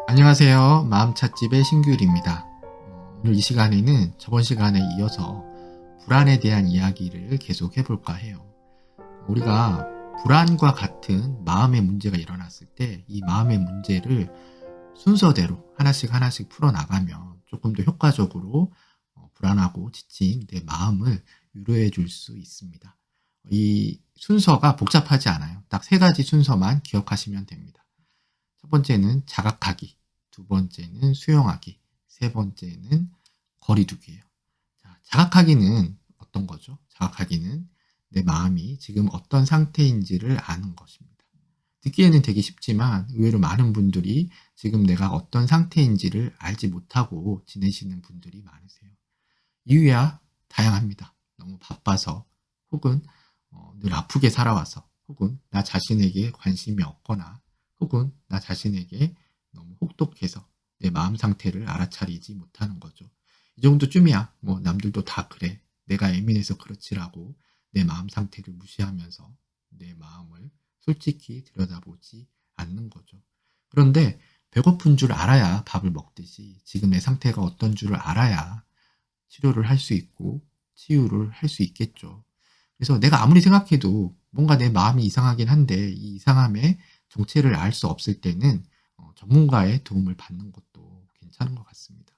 안녕하세요. 마음찻집의 신규일입니다. 오늘 이 시간에는 저번 시간에 이어서 불안에 대한 이야기를 계속 해볼까 해요. 우리가 불안과 같은 마음의 문제가 일어났을 때 이 마음의 문제를 순서대로 하나씩 풀어나가면 조금 더 효과적으로 불안하고 지친 내 마음을 위로해 줄 수 있습니다. 이 순서가 복잡하지 않아요. 딱 세 가지 순서만 기억하시면 됩니다. 첫 번째는 자각하기, 두 번째는 수용하기, 세 번째는 거리두기예요. 자각하기는 어떤 거죠? 자각하기는 내 마음이 지금 어떤 상태인지를 아는 것입니다. 듣기에는 되게 쉽지만 의외로 많은 분들이 지금 내가 어떤 상태인지를 알지 못하고 지내시는 분들이 많으세요. 이유야 다양합니다. 너무 바빠서, 혹은 늘 아프게 살아와서, 혹은 나 자신에게 관심이 없거나, 혹은 나 자신에게 너무 혹독해서 내 마음 상태를 알아차리지 못하는 거죠. 이 정도쯤이야 뭐 남들도 다 그래, 내가 예민해서 그렇지라고 내 마음 상태를 무시하면서 내 마음을 솔직히 들여다보지 않는 거죠. 그런데 배고픈 줄 알아야 밥을 먹듯이 지금 내 상태가 어떤 줄을 알아야 치료를 할 수 있고 치유를 할 수 있겠죠. 그래서 내가 아무리 생각해도 뭔가 내 마음이 이상하긴 한데 이 이상함의 정체를 알 수 없을 때는 전문가의 도움을 받는 것도 괜찮은 것 같습니다.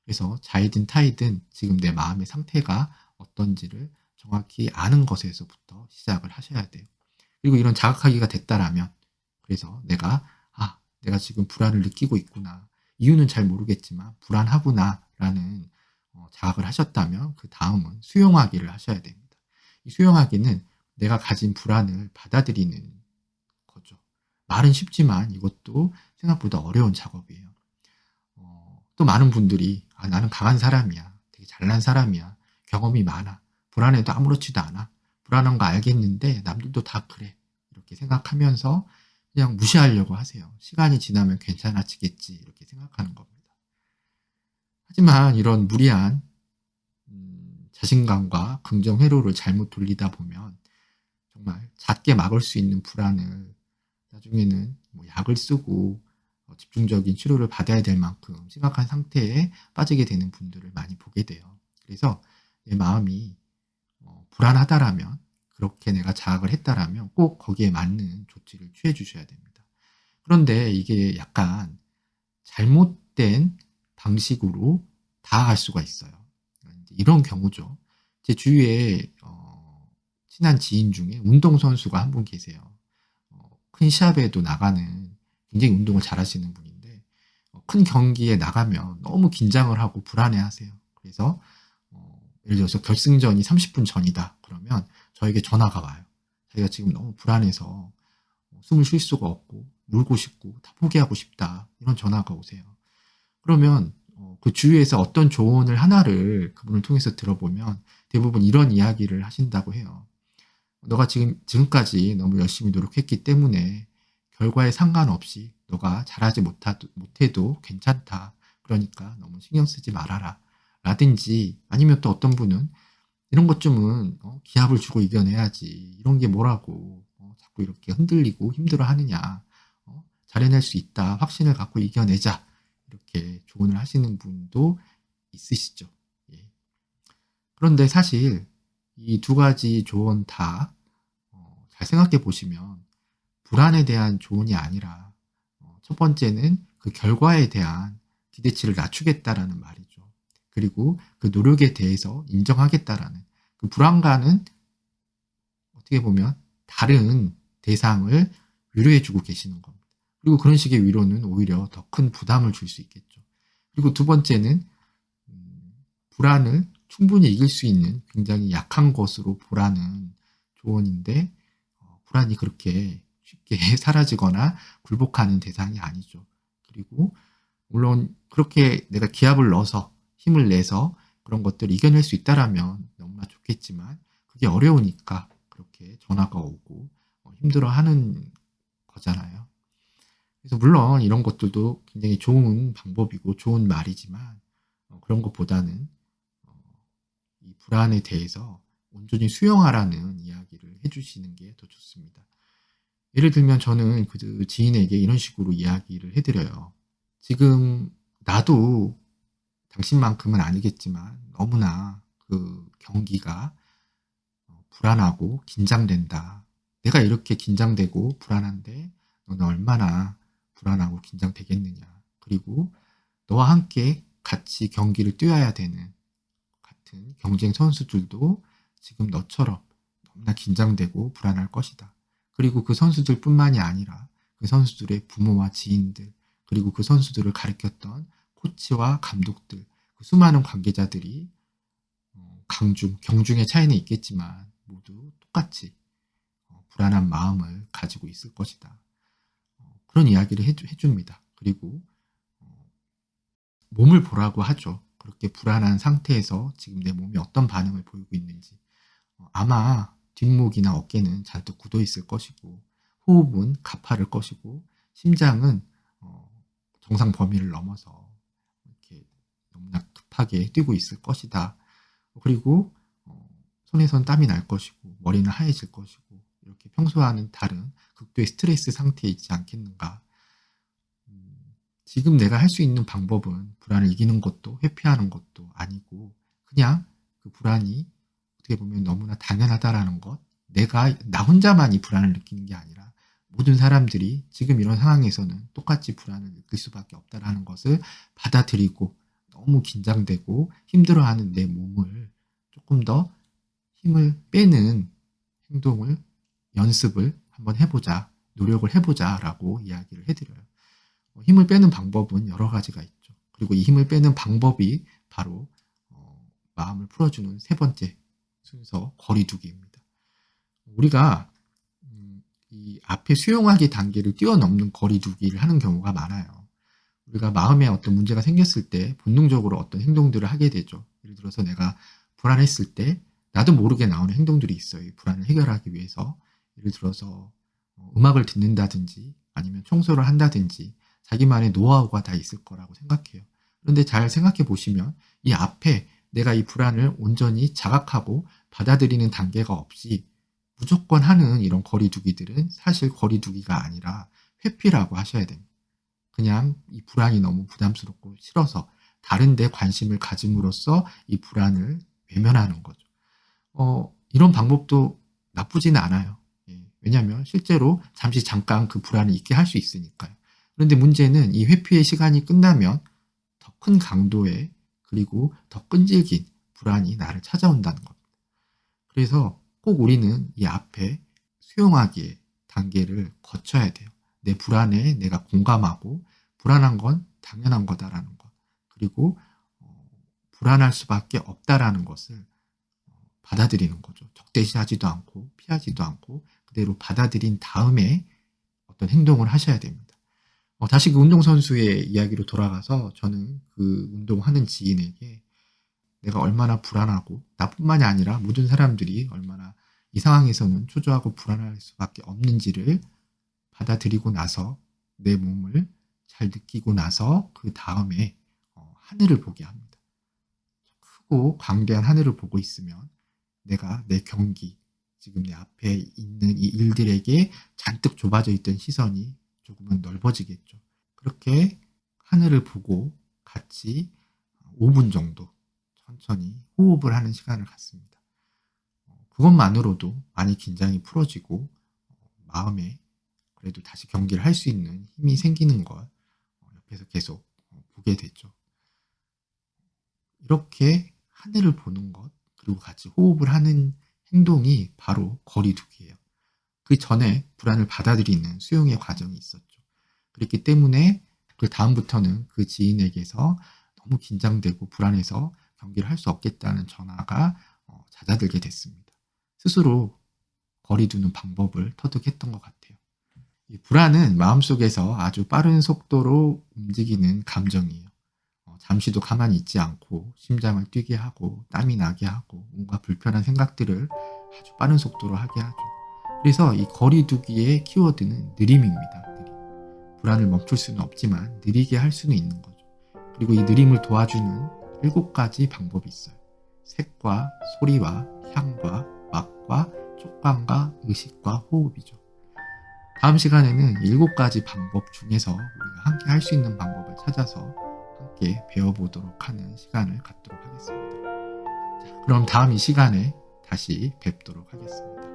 그래서 자이든 타이든 지금 내 마음의 상태가 어떤지를 정확히 아는 것에서부터 시작을 하셔야 돼요. 그리고 이런 자각하기가 됐다라면, 그래서 내가 지금 불안을 느끼고 있구나, 이유는 잘 모르겠지만 불안하구나 라는 자각을 하셨다면 그 다음은 수용하기를 하셔야 됩니다. 이 수용하기는 내가 가진 불안을 받아들이는 거죠. 말은 쉽지만 이것도 생각보다 어려운 작업이에요. 또 많은 분들이 나는 강한 사람이야, 되게 잘난 사람이야, 경험이 많아, 불안해도 아무렇지도 않아, 불안한 거 알겠는데 남들도 다 그래, 이렇게 생각하면서 그냥 무시하려고 하세요. 시간이 지나면 괜찮아지겠지 이렇게 생각하는 겁니다. 하지만 이런 무리한 자신감과 긍정 회로를 잘못 돌리다 보면 정말 작게 막을 수 있는 불안을 나중에는 뭐 약을 쓰고 집중적인 치료를 받아야 될 만큼 심각한 상태에 빠지게 되는 분들을 많이 보게 돼요. 그래서 내 마음이 불안하다라면, 그렇게 내가 자각을 했다라면 꼭 거기에 맞는 조치를 취해 주셔야 됩니다. 그런데 이게 약간 잘못된 방식으로 다가갈 수가 있어요. 이런 경우죠. 제 주위에 친한 지인 중에 운동선수가 한 분 계세요. 큰 시합에도 나가는 굉장히 운동을 잘하시는 분인데 큰 경기에 나가면 너무 긴장을 하고 불안해하세요. 그래서 예를 들어서 결승전이 30분 전이다 그러면 저에게 전화가 와요. 자기가 지금 너무 불안해서 숨을 쉴 수가 없고 울고 싶고 다 포기하고 싶다, 이런 전화가 오세요. 그러면 그 주위에서 어떤 조언을 하나를 그분을 통해서 들어보면 대부분 이런 이야기를 하신다고 해요. 너가 지금까지 너무 열심히 노력했기 때문에 결과에 상관없이 너가 잘하지 못해도 괜찮다. 그러니까 너무 신경 쓰지 말아라. 라든지, 아니면 또 어떤 분은 이런 것쯤은 기합을 주고 이겨내야지, 이런 게 뭐라고 자꾸 이렇게 흔들리고 힘들어 하느냐, 잘해낼 수 있다, 확신을 갖고 이겨내자, 이렇게 조언을 하시는 분도 있으시죠. 예. 그런데 사실 이 두 가지 조언 다 잘 생각해 보시면 불안에 대한 조언이 아니라 첫 번째는 그 결과에 대한 기대치를 낮추겠다라는 말이죠. 그리고 그 노력에 대해서 인정하겠다라는, 그 불안감은 어떻게 보면 다른 대상을 위로해 주고 계시는 겁니다. 그리고 그런 식의 위로는 오히려 더 큰 부담을 줄 수 있겠죠. 그리고 두 번째는 불안을 충분히 이길 수 있는 굉장히 약한 것으로 보라는 조언인데, 불안이 그렇게 쉽게 사라지거나 굴복하는 대상이 아니죠. 그리고 물론 그렇게 내가 기합을 넣어서 힘을 내서 그런 것들을 이겨낼 수 있다라면 너무나 좋겠지만 그게 어려우니까 그렇게 전화가 오고 힘들어하는 거잖아요. 그래서 물론 이런 것들도 굉장히 좋은 방법이고 좋은 말이지만 그런 것보다는 이 불안에 대해서 온전히 수용하라는 이야기를 해주시는 게 더 좋습니다. 예를 들면 저는 그 지인에게 이런 식으로 이야기를 해드려요. 지금 나도 당신만큼은 아니겠지만 너무나 그 경기가 불안하고 긴장된다. 내가 이렇게 긴장되고 불안한데 너는 얼마나 불안하고 긴장되겠느냐. 그리고 너와 함께 같이 경기를 뛰어야 되는 같은 경쟁 선수들도 지금 너처럼 너무나 긴장되고 불안할 것이다. 그리고 그 선수들뿐만이 아니라 그 선수들의 부모와 지인들, 그리고 그 선수들을 가르쳤던 코치와 감독들, 그 수많은 관계자들이 경중의 차이는 있겠지만 모두 똑같이 불안한 마음을 가지고 있을 것이다. 그런 이야기를 해줍니다. 그리고 몸을 보라고 하죠. 그렇게 불안한 상태에서 지금 내 몸이 어떤 반응을 보이고 있는지. 아마 뒷목이나 어깨는 잔뜩 굳어 있을 것이고, 호흡은 가파를 것이고, 심장은 정상 범위를 넘어서 이렇게 너무나 급하게 뛰고 있을 것이다. 그리고 손에선 땀이 날 것이고, 머리는 하얘질 것이고, 이렇게 평소와는 다른 극도의 스트레스 상태에 있지 않겠는가. 지금 내가 할 수 있는 방법은 불안을 이기는 것도 회피하는 것도 아니고, 그냥 그 불안이 어떻게 보면 너무나 당연하다라는 것, 나 혼자만 이 불안을 느끼는 게 아니라 모든 사람들이 지금 이런 상황에서는 똑같이 불안을 느낄 수밖에 없다라는 것을 받아들이고, 너무 긴장되고 힘들어하는 내 몸을 조금 더 힘을 빼는 연습을 한번 해보자, 노력을 해보자라고 이야기를 해드려요. 힘을 빼는 방법은 여러 가지가 있죠. 그리고 이 힘을 빼는 방법이 바로 마음을 풀어주는 세 번째 순서, 거리두기입니다. 우리가 이 앞에 수용하기 단계를 뛰어넘는 거리두기를 하는 경우가 많아요. 우리가 마음에 어떤 문제가 생겼을 때 본능적으로 어떤 행동들을 하게 되죠. 예를 들어서 내가 불안했을 때 나도 모르게 나오는 행동들이 있어요. 이 불안을 해결하기 위해서. 예를 들어서 음악을 듣는다든지 아니면 청소를 한다든지 자기만의 노하우가 다 있을 거라고 생각해요. 그런데 잘 생각해 보시면 이 앞에 내가 이 불안을 온전히 자각하고 받아들이는 단계가 없이 무조건 하는 이런 거리두기들은 사실 거리두기가 아니라 회피라고 하셔야 됩니다. 그냥 이 불안이 너무 부담스럽고 싫어서 다른 데 관심을 가짐으로써 이 불안을 외면하는 거죠. 이런 방법도 나쁘지는 않아요. 왜냐하면 실제로 잠깐 그 불안을 잊게 할 수 있으니까요. 그런데 문제는 이 회피의 시간이 끝나면 더 큰 강도의 그리고 더 끈질긴 불안이 나를 찾아온다는 겁니다. 그래서 꼭 우리는 이 앞에 수용하기의 단계를 거쳐야 돼요. 내 불안에 내가 공감하고 불안한 건 당연한 거다라는 것. 그리고 불안할 수밖에 없다라는 것을 받아들이는 거죠. 적대시하지도 않고 피하지도 않고 그대로 받아들인 다음에 어떤 행동을 하셔야 됩니다. 다시 그 운동선수의 이야기로 돌아가서 저는 그 운동하는 지인에게 내가 얼마나 불안하고 나뿐만이 아니라 모든 사람들이 얼마나 이 상황에서는 초조하고 불안할 수밖에 없는지를 받아들이고 나서 내 몸을 잘 느끼고 나서 그 다음에 하늘을 보게 합니다. 크고 광대한 하늘을 보고 있으면 내가 내 경기, 지금 내 앞에 있는 이 일들에게 잔뜩 좁아져 있던 시선이 조금은 넓어지겠죠. 그렇게 하늘을 보고 같이 5분 정도 천천히 호흡을 하는 시간을 갖습니다. 그것만으로도 많이 긴장이 풀어지고 마음에 그래도 다시 경기를 할 수 있는 힘이 생기는 걸 옆에서 계속 보게 되죠. 이렇게 하늘을 보는 것 그리고 같이 호흡을 하는 행동이 바로 거리두기예요. 그 전에 불안을 받아들이는 수용의 과정이 있었죠. 그렇기 때문에 그 다음부터는 그 지인에게서 너무 긴장되고 불안해서 경기를 할 수 없겠다는 전화가 잦아들게 됐습니다. 스스로 거리두는 방법을 터득했던 것 같아요. 이 불안은 마음속에서 아주 빠른 속도로 움직이는 감정이에요. 잠시도 가만히 있지 않고 심장을 뛰게 하고 땀이 나게 하고 온갖 불편한 생각들을 아주 빠른 속도로 하게 하죠. 그래서 이 거리두기의 키워드는 느림입니다. 느림. 불안을 멈출 수는 없지만 느리게 할 수는 있는 거죠. 그리고 이 느림을 도와주는 7가지 방법이 있어요. 색과 소리와 향과 맛과 촉감과 의식과 호흡이죠. 다음 시간에는 7가지 방법 중에서 우리가 함께 할 수 있는 방법을 찾아서 함께 배워보도록 하는 시간을 갖도록 하겠습니다. 자, 그럼 다음 이 시간에 다시 뵙도록 하겠습니다.